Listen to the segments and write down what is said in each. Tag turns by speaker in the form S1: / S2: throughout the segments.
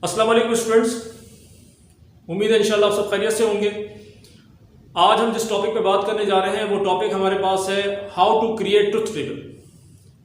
S1: अस्सलाम वालेकुम स्टूडेंट्स, उम्मीद है इंशाल्लाह आप सब खैरियत से होंगे। आज हम जिस टॉपिक पे बात करने जा रहे हैं वो टॉपिक हमारे पास है how to create truth table,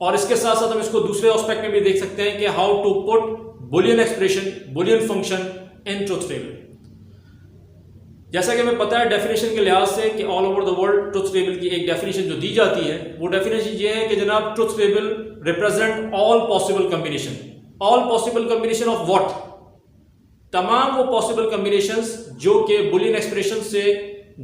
S1: और इसके साथ साथ हम इसको दूसरे एस्पेक्ट में भी देख सकते हैं कि how to put Boolean expression, Boolean function in truth table. जैसा कि हमें पता है डेफिनेशन के लिहाज से कि all over the world truth table की एक डेफिनेशन जो दी जाती है वो डेफिनेशन ये है कि जनाब truth table represent all possible combination. All possible combination of what? तमाम वो पॉसिबल कॉम्बिनेशंस जो कि बुलियन एक्सप्रेशन से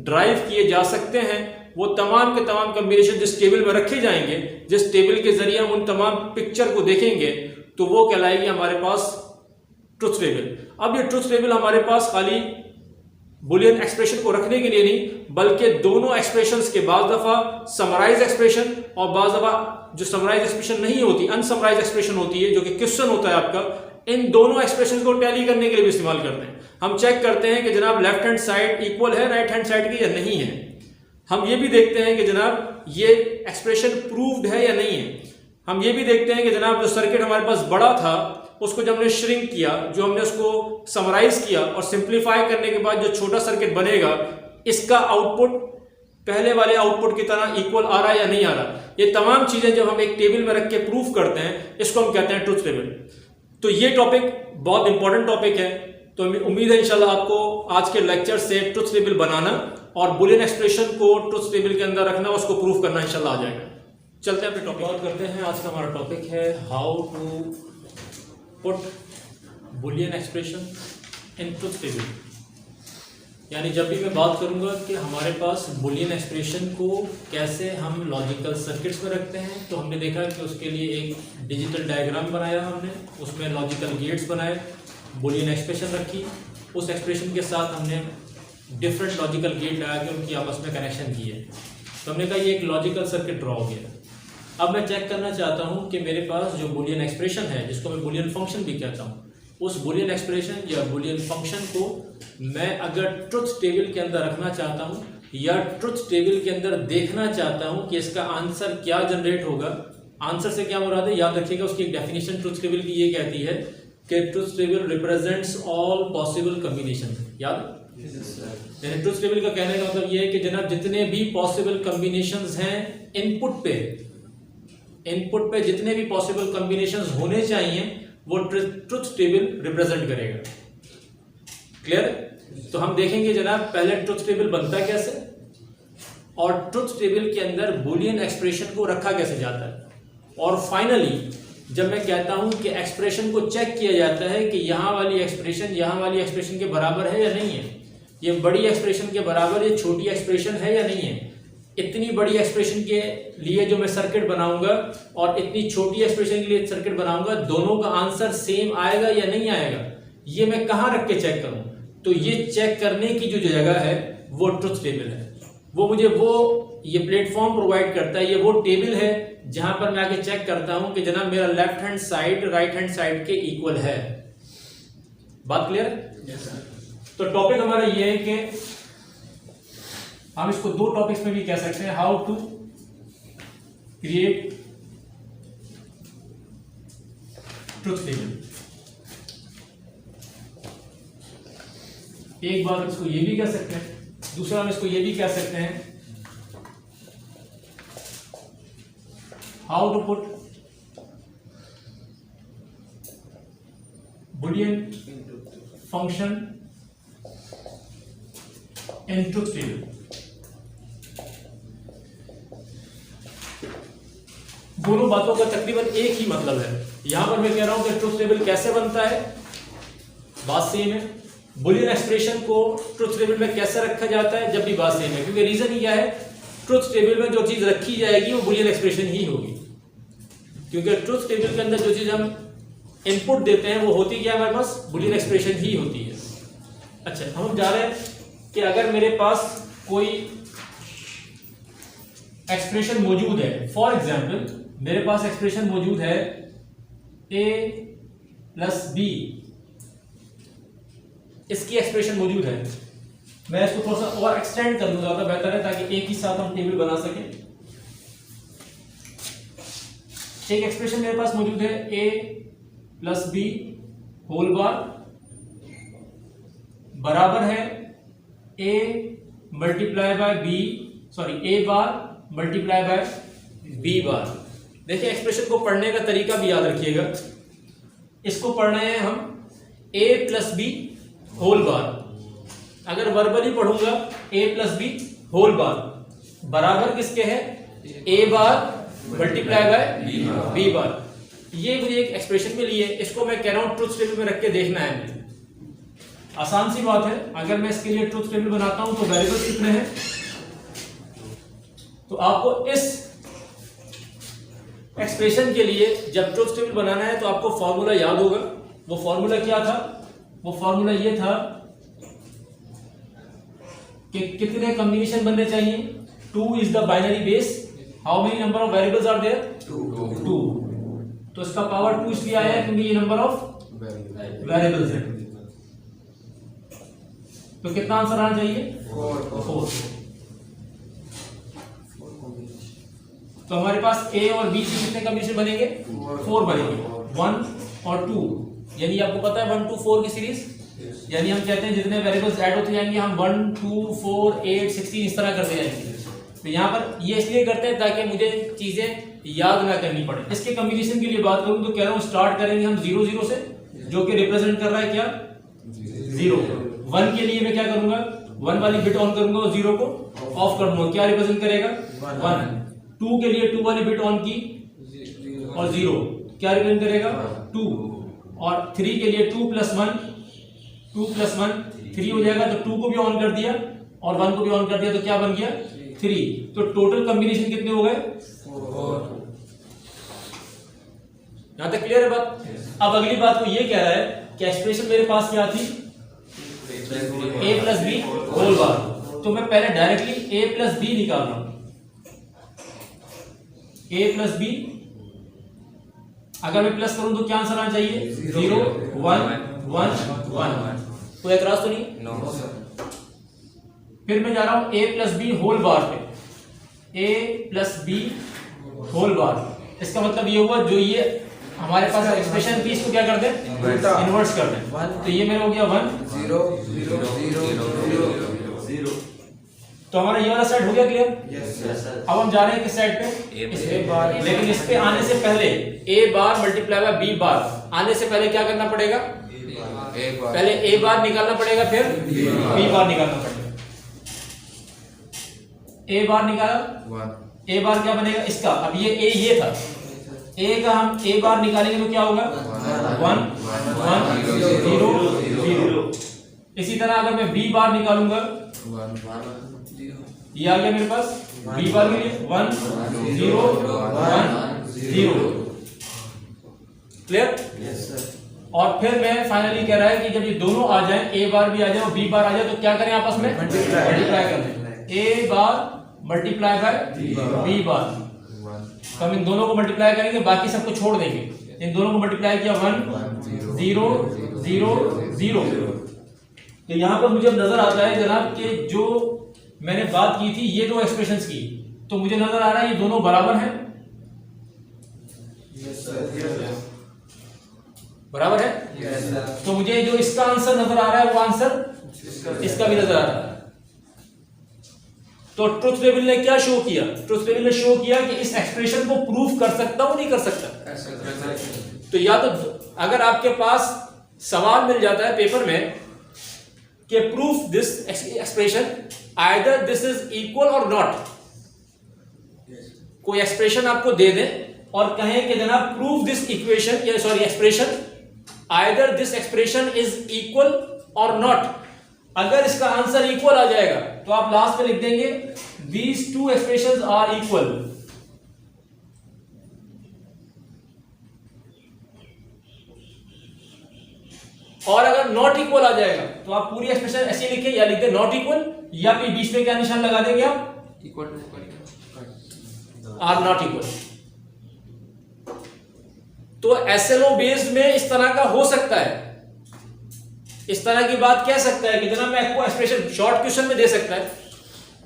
S1: ड्राइव किए जा सकते हैं, वो तमाम के तमाम कॉम्बिनेशन जिस टेबल में रखे जाएंगे, जिस टेबल के जरिए हम उन तमाम पिक्चर को देखेंगे, तो वो कहलाएगी हमारे पास ट्रुथ टेबल। अब ये ट्रुथ टेबल हमारे पास खाली बुलियन एक्सप्रेशन को रखने के लिए नहीं, बल्कि दोनों एक्सप्रेशंस के बाद दफा समराइज एक्सप्रेशन और बाद दफा जो समराइज एक्सप्रेशन नहीं होती, अनसमराइज एक्सप्रेशन होती है, जो कि क्वेश्चन होता है आपका, इन दोनों एक्सप्रेशन को टैली करने के लिए भी इस्तेमाल करते हैं। हम चेक करते हैं कि जनाब लेफ्ट हैंड साइड इक्वल है राइट हैंड साइड की या नहीं है। हम ये भी देखते हैं कि जनाब ये एक्सप्रेशन प्रूव्ड है या नहीं है। हम ये भी देखते हैं कि जनाब जो सर्किट हमारे पास बड़ा था उसको जब हमने श्रिंक किया, जो हमने उसको समराइज किया और सिंप्लीफाई करने के बाद जो छोटा सर्किट बनेगा, इसका आउटपुट पहले वाले आउटपुट की तरह इक्वल आ रहा है या नहीं आ रहा। ये तमाम चीजें जब हम एक टेबल में रख के प्रूफ करते हैं, इसको हम कहते हैं ट्रुथ टेबल। तो ये टॉपिक बहुत इंपॉर्टेंट टॉपिक है। तो उम्मीद है इंशाल्लाह आपको आज के लेक्चर से ट्रुथ टेबल बनाना और बुलियन एक्सप्रेशन को ट्रुथ टेबल के अंदर रखना, उसको प्रूफ करना इंशाल्लाह आ जाएगा। चलते हैं अपने टॉपिक बात करते हैं। आज का हमारा टॉपिक है how to put Boolean expression in truth table. यानी जब भी मैं बात करूंगा कि हमारे पास बुलियन एक्सप्रेशन को कैसे हम लॉजिकल सर्किट्स में रखते हैं, तो हमने देखा कि उसके लिए एक डिजिटल डायग्राम बनाया हमने, उसमें लॉजिकल गेट्स बनाए, बुलियन एक्सप्रेशन रखी, उस एक्सप्रेशन के साथ हमने डिफरेंट लॉजिकल गेट लगा के उनकी आपस में कनेक्शन किए। तो हमने कहा ये एक लॉजिकल सर्किट ड्रॉ हो गया। अब मैं चेक करना चाहता हूँ कि मेरे पास जो बुलियन एक्सप्रेशन है, जिसको मैं बुलियन फंक्शन भी कहता हूँ, उस बुलियन एक्सप्रेशन या बुलियन फंक्शन को मैं अगर ट्रुथ टेबल के अंदर रखना चाहता हूं या ट्रुथ टेबल के अंदर देखना चाहता हूं कि इसका आंसर क्या जनरेट होगा। आंसर से क्या मुराद है, याद रखिएगा उसकी एक डेफिनेशन ट्रुथ टेबल की ये कहती है कि truth table represents all possible combination. याद यानी ट्रुथ टेबल का कहने का मतलब ये है कि जनाब जितने भी पॉसिबल कॉम्बिनेशंस हैं इनपुट पे जितने भी पॉसिबल कॉम्बिनेशंस होने चाहिए वो ट्रुथ टेबल रिप्रेजेंट करेगा। क्लियर? तो हम देखेंगे जनाब पहले ट्रुथ टेबल बनता कैसे और ट्रुथ टेबल के अंदर बुलियन एक्सप्रेशन को रखा कैसे जाता है, और फाइनली जब मैं कहता हूं कि एक्सप्रेशन को चेक किया जाता है कि यहां वाली एक्सप्रेशन के बराबर है या नहीं है, ये बड़ी एक्सप्रेशन के बराबर, ये छोटी एक्सप्रेशन है या नहीं है, इतनी बड़ी एक्सप्रेशन के लिए जो मैं सर्किट बनाऊंगा और इतनी छोटी एक्सप्रेशन के लिए सर्किट बनाऊंगा, दोनों का आंसर सेम आएगा या नहीं आएगा, ये मैं कहां रख के चेक करूं। तो ये चेक करने की जो जगह है वो ट्रुथ टेबल है। वो मुझे ये प्लेटफॉर्म प्रोवाइड करता है, ये वो टेबल है जहां पर मैं आके चेक करता हूं कि जनाब मेरा left hand side right hand side के इक्वल है। बात क्लियर? yes, तो टॉपिक हमारा ये है कि हम इसको दो टॉपिक्स में भी कह सकते हैं, how to create truth table. एक बार हम इसको ये भी कह सकते हैं, दूसरा हम इसको ये भी कह सकते हैं, how to put boolean function in truth table. दोनों बातों का तकरीबन एक ही मतलब है। यहां पर मैं कह रहा हूं कि ट्रुथ टेबल कैसे बनता है, बात सेम है। बुलियन एक्सप्रेशन को ट्रुथ टेबल में कैसे रखा जाता है, जब भी बात सेम है, क्योंकि रीजन यह है ट्रुथ टेबल में जो चीज रखी जाएगी वो बुलियन एक्सप्रेशन ही होगी, क्योंकि ट्रुथ टेबल के अंदर जो चीज हम इनपुट देते हैं वो होती क्या है, हमारे पास बुलियन एक्सप्रेशन ही होती है। अच्छा, हम जा रहे हैं कि अगर मेरे पास कोई एक्सप्रेशन मौजूद है, फॉर एग्जाम्पल मेरे पास एक्सप्रेशन मौजूद है a प्लस बी, इसकी एक्सप्रेशन मौजूद है। मैं इसको थोड़ा सा और एक्सटेंड कर दूंगा, तो बेहतर है ताकि एक ही साथ हम टेबल बना सकें। एक एक्सप्रेशन मेरे पास मौजूद है a plus B whole bar बराबर है A multiply by B, sorry A bar multiply by B bar. देखिए एक्सप्रेशन को पढ़ने का तरीका भी याद रखिएगा। इसको पढ़ रहे हैं हम a plus B whole bar. अगर वर्बली पढ़ूंगा a plus B whole bar बराबर किसके है, a bar multiply by b bar. ये मुझे एक एक्सप्रेशन मिली है, इसको मैं कह रहा हूं ट्रुथ टेबल में रख के देखना है मुझे। आसान सी बात है, अगर मैं इसके लिए ट्रुथ टेबल बनाता हूं तो वेरिएबल्स कितने हैं, तो आपको इस एक्सप्रेशन के लिए जब ट्रुथ टेबल बनाना है तो आपको फॉर्मूला याद होगा। वो फॉर्मूला क्या था, वो फॉर्मूला ये था कि कितने कॉम्बिनेशन बनने चाहिए, 2 is the binary base, how many number of variables are there, 2। तो इसका पावर 2 इसलिए आया है क्योंकि ये नंबर ऑफ वेरिएबल्स है। तो कितना आंसर आना चाहिए, 4। तो हमारे पास ए और बी से कितने कॉम्बिनेशन बनेंगे, 4 बनेंगे, 1 और 2। यानी आपको पता है 1 to 4 की सीरीज, यानी हम कहते हैं जितने वेरिएबल्स ऐड होते जाएंगे हम 1 2 4 8 16 इस तरह करते जाएंगे। तो यहाँ पर ये इसलिए करते हैं ताकि मुझे चीजें याद ना करनी पड़े। इसके कॉम्बिनेशन के लिए बात करूं तो कह रहा हूं स्टार्ट करेंगे हम 0 0 से, जो कि रिप्रेजेंट कर रहा है क्या, 0। 1 के लिए मैं क्या करूंगा, 1 वाली बिट ऑन करूंगा और 0 को ऑफ कर दूंगा, क्या रिप्रेजेंट करेगा, 1। 2 के लिए 2 वाली बिट ऑन की और 0 क्या रिप्रेजेंट करेगा, 2। और 3 के लिए 2 + 1 3 हो जाएगा, तो 2 को भी ऑन कर दिया और 1 को भी ऑन कर दिया, तो क्या बन गया, 3। तो टोटल कॉम्बिनेशन कितने हो गए, 4। यहां तक क्लियर है बात। अब अगली बात को ये कह रहा है कि एक्सप्रेशन मेरे पास क्या थी, a plus B whole bar. तो मैं पहले डायरेक्टली a प्लस बी निकाल रहा हूं, a प्लस बी। अगर मैं प्लस करूं तो क्या आंसर आना चाहिए, 0 1 1 1। कोई एतराज तो नहीं,
S2: नो सर।
S1: फिर मैं जा रहा हूं a plus B whole bar पे, a plus B whole bar. इसका मतलब ये हुआ जो ये हमारे पास एक्सप्रेशन थी इसको क्या कर दें, इन्वर्स कर दें। तो ये मेरा हो गया 1
S2: 0 0 0 0 0।
S1: तो हमारा ये वाला सेट हो गया क्लियर।
S2: Yes sir.
S1: अब हम जा रहे हैं किस सेट पे, इस पे। लेकिन इस पे आने से पहले a bar multiply by b बार आने से पहले क्या करना पड़ेगा, पहले a बार निकालना पड़ेगा, फिर b बार निकालना पड़ेगा। a बार निकाला, a बार क्या बनेगा इसका, अब ये a ये था, a का हम a बार निकालेंगे तो क्या होगा, 1 1 0 0। इसी तरह अगर मैं b बार निकालूंगा, ये आ गया मेरे पास b बार के लिए 1 0 1 0। Clear,
S2: yes sir.
S1: और फिर मैं फाइनली कह रहा है कि जब ये दोनों आ जाए, a बार भी आ जाए और b बार आ जाए, तो क्या करें आपस में, मल्टीप्लाई कर दें। a bar multiply by b बार, तो हम इन दोनों को मल्टीप्लाई करेंगे, बाकी सबको छोड़ देंगे। इन दोनों को मल्टीप्लाई किया 1 0 0 0। तो यहां पर मुझे अब नजर आता है जनाब कि जो मैंने बात की थी ये दो एक्सप्रेशंस की, तो मुझे नजर आ रहा है ये दोनों बराबर हैं,
S2: यस सर।
S1: बराबर है।
S2: Yes sir.
S1: तो मुझे जो इसका आंसर नजर आ रहा है वो आंसर इसका भी नजर आ रहा है। तो ट्रुथ टेबल ने क्या शो किया, ट्रुथ टेबल ने शो किया कि इस एक्सप्रेशन को प्रूफ कर सकता हूं, नहीं कर सकता। तो या तो अगर आपके पास सवाल मिल जाता है पेपर में कि proof this expression, either this is equal और नॉट, कोई एक्सप्रेशन आपको दे दें और कहें कि जनाब प्रूफ दिस इक्वेशन या sorry expression, either this expression is equal और नॉट। अगर इसका आंसर इक्वल आ जाएगा तो आप लास्ट में लिख देंगे these two expressions are equal. और अगर नॉट इक्वल आ जाएगा तो आप पूरी एक्सप्रेशन ऐसे लिखें, या लिख दें नॉट इक्वल, या फिर बीच में क्या निशान लगा देंगे आप,
S2: इक्वल
S1: आर नॉट इक्वल। तो एसएलओ बेस्ड में इस तरह का हो सकता है, इस तरह की बात कह सकता है कि जनाब मैं आपको एक्सप्रेशन शॉर्ट क्वेश्चन में दे सकता है,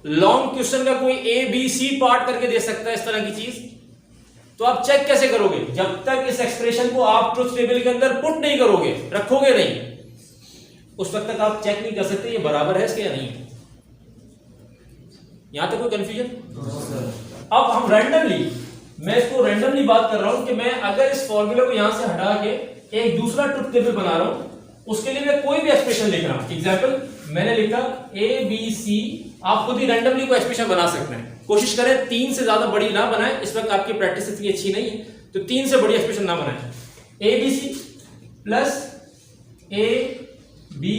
S1: लॉन्ग क्वेश्चन का कोई ए बी सी पार्ट करके दे सकता है, इस तरह की चीज। तो आप चेक कैसे करोगे, जब तक इस एक्सप्रेशन को आप ट्रुथ टेबल के अंदर पुट नहीं करोगे, रखोगे नहीं, उस वक्त तक आप चेक नहीं कर सकते ये बराबर है इसके या नहीं है। यहां तक कोई कंफ्यूजन? अब हम रैंडमली, मैं इसको रैंडमली बात कर रहा हूं कि मैं अगर इस फॉर्मूले को यहां से हटा के एक दूसरा ट्रुथ टेबल बना रहा हूं, उसके लिए मैं कोई भी एक्सप्रेशन लिख रहा हूं। एग्जांपल मैंने लिखा ए बी सी, आप खुद ही रैंडमली कोई एक्सप्रेशन बना सकते हैं। कोशिश करें 3 से ज्यादा बड़ी ना बनाएं, इस वक्त आपकी प्रैक्टिस इतनी अच्छी नहीं है, तो 3 से बड़ी एक्सप्रेशन ना बनाएं। A B C plus A B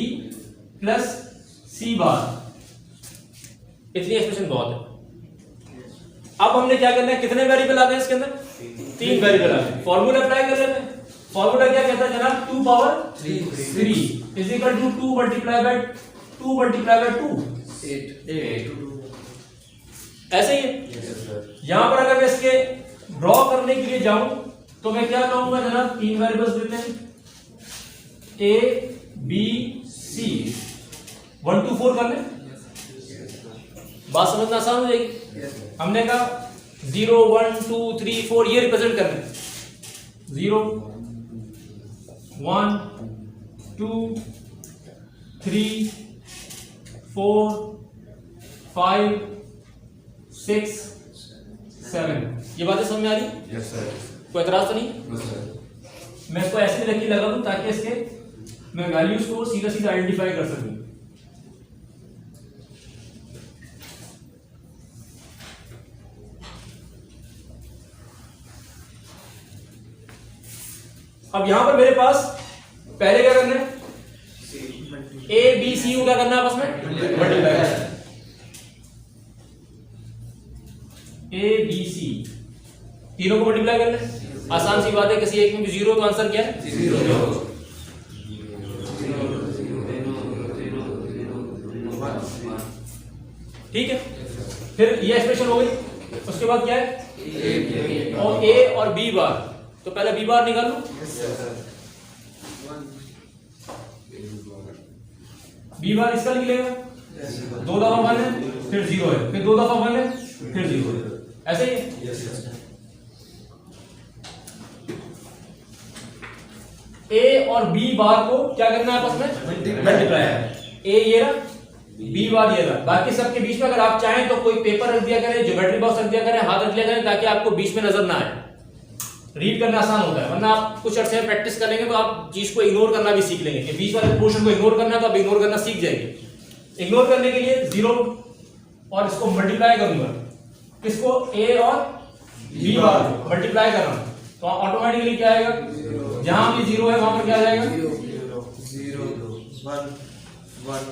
S1: plus C bar, इतनी एक्सप्रेशन बहुत है। अब हमने क्या करना है, कितने वेरिएबल आ गए इसके अंदर? 3 वेरिएबल आ गए। फॉर्मूला अप्लाई कर लेते हैं। फॉर्मूला क्या कहता है जनाब? 2 power 3 is equal to 2 multiply by 2 multiply by 2 8। ऐसे ही है। यहां पर अगर मैं इसके ड्रॉ करने के लिए जाऊं तो मैं क्या कहूंगा जनाब? 3 वेरिएबल्स देते हैं, ए बी सी, 1 2 4 कर लें, बात समझना आसान हो जाएगी। हमने कहा 0 1 2 3 4 ये रिप्रेजेंट कर लें, 0 1 2 3 4 5 6 7। ये बातें समझ में आ रही?
S2: Yes sir.
S1: कोई एतराज तो नहीं?
S2: Yes sir.
S1: मैं इसको ऐसे रखी लगा दूं ताकि इसके मैं वैल्यूज को सीधा सीधा आइडेंटिफाई कर सकूं। अब यहां पर मेरे पास पहले क्या करना है? ए बी सी को क्या करना है आपस में? मल्टीप्लाई। ए बी सी तीनों को मल्टीप्लाई कर ले। आसान सी बात है, किसी एक में भी 0 तो आंसर क्या है? 0। ठीक है, फिर ये एक्सप्रेशन हो गई। उसके बाद क्या है? और ए और बी बार, तो पहले बी बार निकाल लो। बी बार इसका लिख लेगा, 2 दफा 1 है फिर 0 है, फिर 2 दफा 1 है फिर 0 है, ऐसे ही है। ए और बी बार को क्या करना है आपस में? मल्टीप्लाई है। ए ये रहा, बी बार ये रहा। बाकी सबके बीच में अगर आप चाहें तो कोई पेपर रख दिया करें, ज्योमेट्री बॉक्स रख दिया करें, हाथ रख दिया करें, ताकि आपको बीच में नजर ना आए, रीड करना आसान होता है। वरना आप कुछ अर्से प्रैक्टिस करेंगे तो आप चीज को इग्नोर करना भी सीख लेंगे कि बीच वाले पोर्शन को इग्नोर करना है तो आप इग्नोर करना सीख जाएंगे। इग्नोर करने के लिए 0 और इसको मल्टीप्लाई करूंगा, किसको? ए और बी बार मल्टीप्लाई करना, तो ऑटोमेटिकली क्या आएगा? जहां भी 0 है वहां पर क्या आ जाएगा?
S2: 0 0 1 1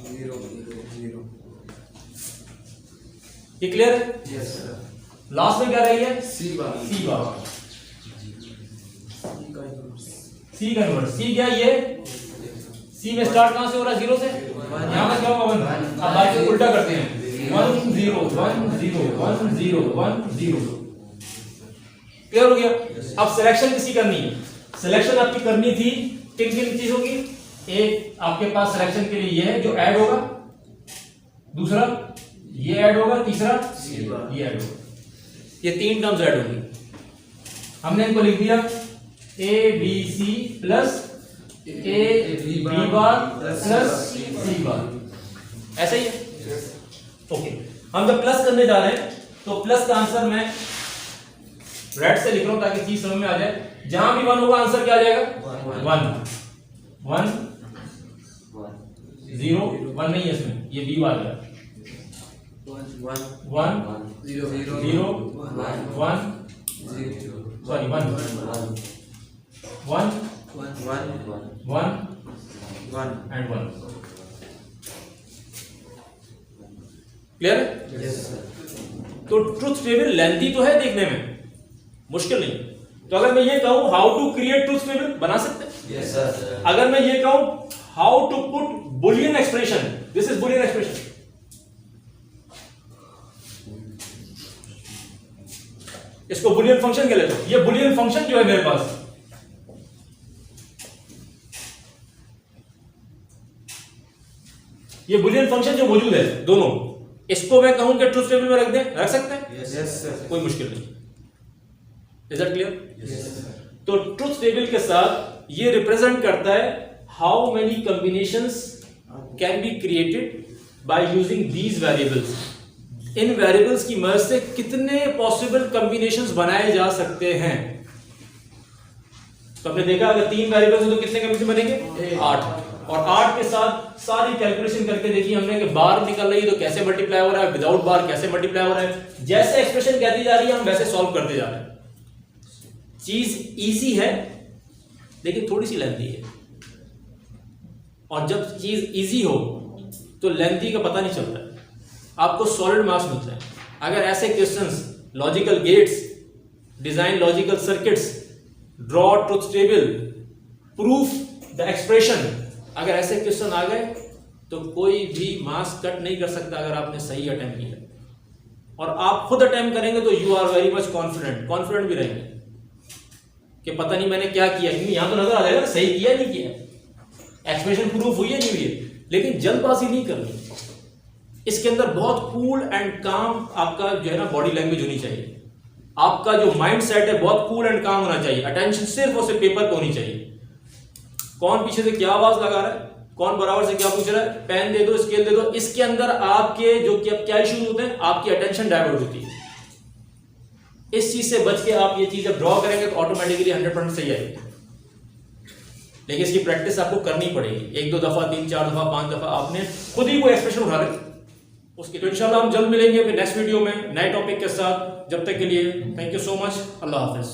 S2: 0 0।
S1: ये क्लियर है?
S2: Yes sir.
S1: लास्ट में क्या रही है?
S2: सी बार।
S1: सी बार, सी का इन्वर्स। सी क्या है? ये सी में स्टार्ट कहां से हो रहा है? 0 से। यहां पर क्या होगा? 1। अब बाकी उल्टा करते हैं, 1 0 1 0 1 0 1 0। क्लियर हो गया? अब सिलेक्शन किसी करनी है। सिलेक्शन आपकी करनी थी किन किन चीजों की? एक आपके पास सिलेक्शन के लिए ये है जो ऐड होगा, दूसरा ये ऐड होगा, तीसरा ये ऐड होगा। ये 3 टर्म्स ऐड होंगी। हमने इनको लिख दिया A B C plus A B bar plus C bar, ऐसा ही है। ओके, हम जब प्लस करने जा रहे हैं तो प्लस का आंसर मैं रेड से लिख रहा हूं ताकि चीज समझ में आ जाए। जहां भी 1 होगा आंसर क्या आ जाएगा? 1 1 0 1 नहीं है इसमें, ये बी बार है। 1 0 0 1 सॉरी 1 1 1 एंड 1। क्लियर है?
S2: Yes sir.
S1: तो ट्रुथ टेबल लेंथी तो है, देखने में मुश्किल नहीं। तो अगर मैं ये कहूं how to create truth table, बना सकते हैं।
S2: Yes sir.
S1: अगर मैं ये कहूं how to put Boolean expression, this is boolean expression, इसको बुलियन फंक्शन कह लेते हो। ये बुलियन फंक्शन जो है मेरे पास, ये बुलियन फंक्शन जो मौजूद है दोनों, इसको मैं कहूं कि ट्रुथ टेबल में रख दें, रख सकते हैं?
S2: Yes sir.
S1: कोई मुश्किल नहीं। Is that clear?
S2: Yes sir.
S1: तो ट्रुथ टेबल के साथ ये रिप्रेजेंट करता है how many combinations can be created by using these variables. In variables की मदद से कितने पॉसिबल कॉम्बिनेशंस बनाए जा सकते हैं। तो आपने देखा अगर 3 वेरिएबल्स हैं तो कितने कॉम्बिनेशन बनेंगे? 8। और 8 के साथ सारी कैलकुलेशन करके देखिए हमने कि बार निकल रही है तो कैसे मल्टीप्लाई हो रहा है, विदाउट बार कैसे मल्टीप्लाई हो रहा है। जैसे एक्सप्रेशन कहती जा रही है हम वैसे सॉल्व करते जा रहे हैं। चीज इजी है लेकिन थोड़ी सी लेंथी है, और जब चीज इजी हो तो लेंथी का पता नहीं चलता है, आपको सॉलिड मार्क्स मिलते हैं। अगर ऐसे questions, logical gates, design logical circuits, draw truth table, proof the expression, अगर ऐसे क्वेश्चन आ गए तो कोई भी मार्क्स कट नहीं कर सकता अगर आपने सही अटेम्प्ट किया। और आप खुद अटेम्प्ट करेंगे तो you are very much confident भी रहेंगे कि पता नहीं मैंने क्या किया, क्योंकि यहां तो नजर आ जाएगा ना सही किया नहीं किया, एक्सप्रेशन प्रूफ हुई है नहीं हुई है। लेकिन जल्दबाजी नहीं करनी, इसके अंदर बहुत कूल एंड काम आपका जो है ना बॉडी लैंग्वेज होनी चाहिए। आपका जो माइंड सेट है बहुत कूल एंड काम होना चाहिए। अटेंशन सिर्फ और सिर्फ पेपर पे होनी चाहिए। कौन पीछे से क्या आवाज लगा रहा है, कौन बराबर से क्या पूछ रहा है, पेन दे दो, स्केल दे दो, इसके अंदर आपके जो क्या इश्यूज होते हैं, आपकी अटेंशन डाइवर्ट होती है। इस चीज से बच के आप ये चीज जब ड्रॉ करेंगे तो ऑटोमेटिकली 100% सही आएगी। लेकिन इसकी प्रैक्टिस आपको करनी पड़ेगी, 1-2 दफा, 3-4 दफा, 5 दफा आपने खुद ही कोई एक्सप्रेशन उठा ले उसकी। तो इंशाल्लाह हम जल्द मिलेंगे फिर नेक्स्ट वीडियो में नए टॉपिक के साथ। जब तक के लिए thank you so much, Allah Hafiz.